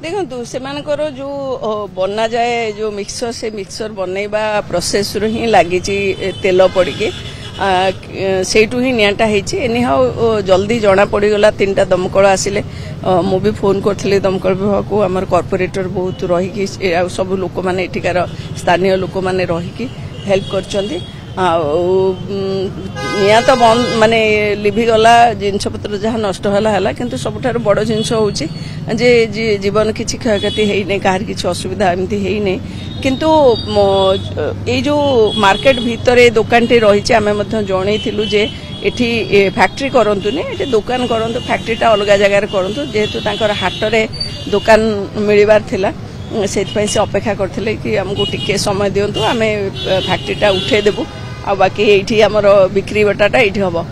देखो से जो बना जाए जो मिक्सर से मिक्सर बनैबा प्रोसेस रु ही लगी तेल पड़ी सेठू ही निआटा एनी हाउ जल्दी जना पड़गला 3टा दमकल आसिले मु भी फोन करी दमकल विभाग को आम कॉर्पोरेटर बहुत रही सब लोक मैंने एठिकार स्थानीय लोक मैंने रही हेल्प कर निया तो बंद माने लिभिगला जिनपतर जहाँ नष्ट है किंतु सबुठार बड़ जिनस हूँ जे जीवन किसी क्षयक्षति है कहार किसी असुविधा एमती है किंतु ये जो मार्केट भितर दुकान टी रही आम जनईलु जे एठी फैक्ट्री करंतुनी एठी दुकान करंतु फैक्ट्रीटा अलग जगार करंतु जेहेतु तांकर हाटरे दुकान मिलबार थिला से अपेक्षा करथिले कि हमको टिके समय दियंतु आमे फैक्ट्रीटा उठे देबु आ बाकी एठी हमर बिक्री बटाटा एठी हबो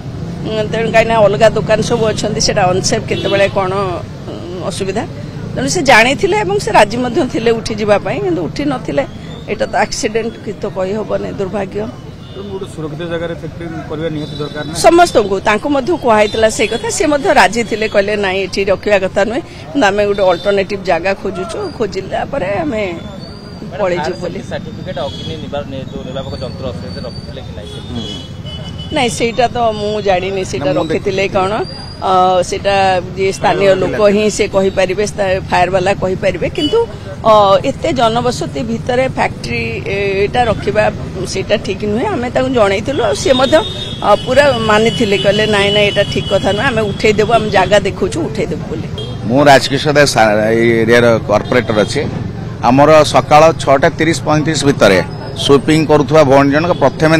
तेणु कहीं अलग दुकान सब अच्छे से अनसेफ केतबेले कौन असुविधा तेणु से जानी से राजी थे उठी जावाई कि उठी नथिले एटा तो एक्सीडेंट कि तो कही हेनी दुर्भाग्य सुरक्षित जगह समस्त को कहला से कथा सी राजी थे कहले ना ये रखा कथा नुहे आम गोटे अल्टरनेटिव जगह खोजुचु खोजिला आम पलैजु नहीं सेटा तो मु जानी से रखी कौन सेटा जे स्थानीय लोक ही से कहि परिबे फायर वाला कहि परिबे किंतु एते जनबसती भितर फैक्ट्री एटा रखिबा सेटा ठीक नुहे आमे ताकु जणैतिलु से पूरा मानि थिले कहले नाइ नाइ एटा ठीक कथा नुहे आमे उठै देबो हम जागा देखुछु उठै देबो बोले मु राजकिशोर एरिया कॉर्पोरेटर अछि हमर सकाळ 6:30-35 भितर स्वीपिंग करूथवा भवन जन प्रथमे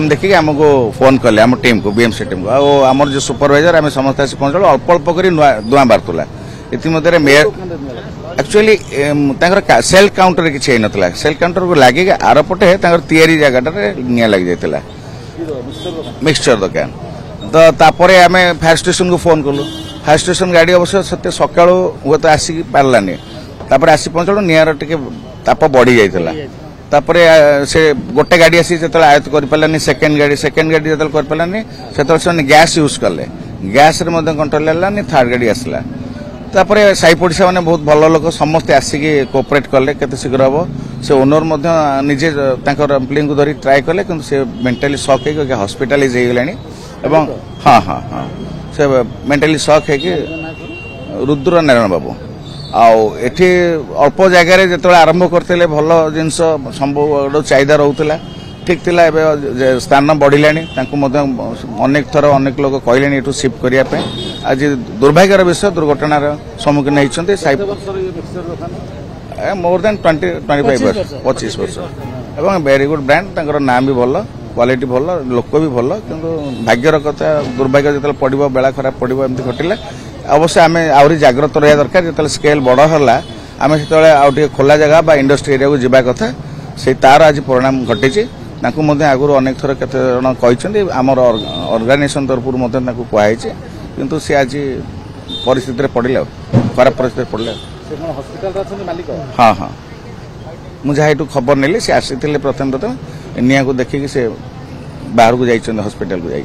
देखिए आमको फोन कले आम टीम को बीएमसी टीम को आमर जो सुपरवाइजर आम समस्त आसी पहुंचल अल्प अल्प कर धुआं बाहर इतिमध्य मेयर एक्चुअली सेल काउंटर किसी होता सेल काउंटर को लगे आरपटे तैयारी जगह निया लग जाता मिक्सचर दुकान तो तापर आम फायर स्टेशन को फोन कलु फायर स्टेशन गाड़ी अवश्य सत्य सका हूँ तो आसिक पारानी आसी पहुंचल निआर टे ताप बढ़ी जाता तापरे से गोटे गाड़ी आसी जो आयत्त कर पारानी सेकेंड गाड़ी जो कर पारानी से गैस यूज कले गैस कंट्रोल है थर्ड गाड़ी आसला तापरे साई पड़िशा मैंने बहुत भल लोक समस्ते आसिक कोऑपरेट कले केते शीघ्र हम से ओनर निजे एम्प्लॉय को धरी ट्राए कले कि से मेंटली शॉक है हॉस्पिटलाइज हो गलानी एवं हाँ हाँ हाँ से मेंटली शॉक है कि रुद्र नारायण बाबू आठी अल्प जगार जो आरंभ करते भल जिनस संभव चाहिदा रोला ठीक थिला स्थान बढ़ला अनेक थर अनेक लोग कहले एठू शिफ्ट करने आज दुर्भाग्यर विषय दुर्घटनार सम्मुखीन होती मोर देन 25 वर्ष एवं वेरी गुड ब्रांड नाम भी भल क्वालिटी भल लोक भी भल किंतु भाग्यर कथा दुर्भाग्य जो पड़ो बेला खराब पड़ो एमती घटला अवश्य आम आहरी जाग्रत रहा दरकार जो स्केल बड़ है आम से खोला जगह बा इंडस्ट्री एरिया को जावा कथा से तार आज परिणाम घटी आगुरी अनेक थर केते जन कहते आमर ऑर्गेनाइजेशन तरफ कहुई किंतु सी आज परिस्थिति पड़े खराब परिस्थिति पड़े हाँ हाँ मुझे खबर नेली से आसी प्रथम निया को देखिकी से बाहर को जाइए हॉस्पिटल को जाइए।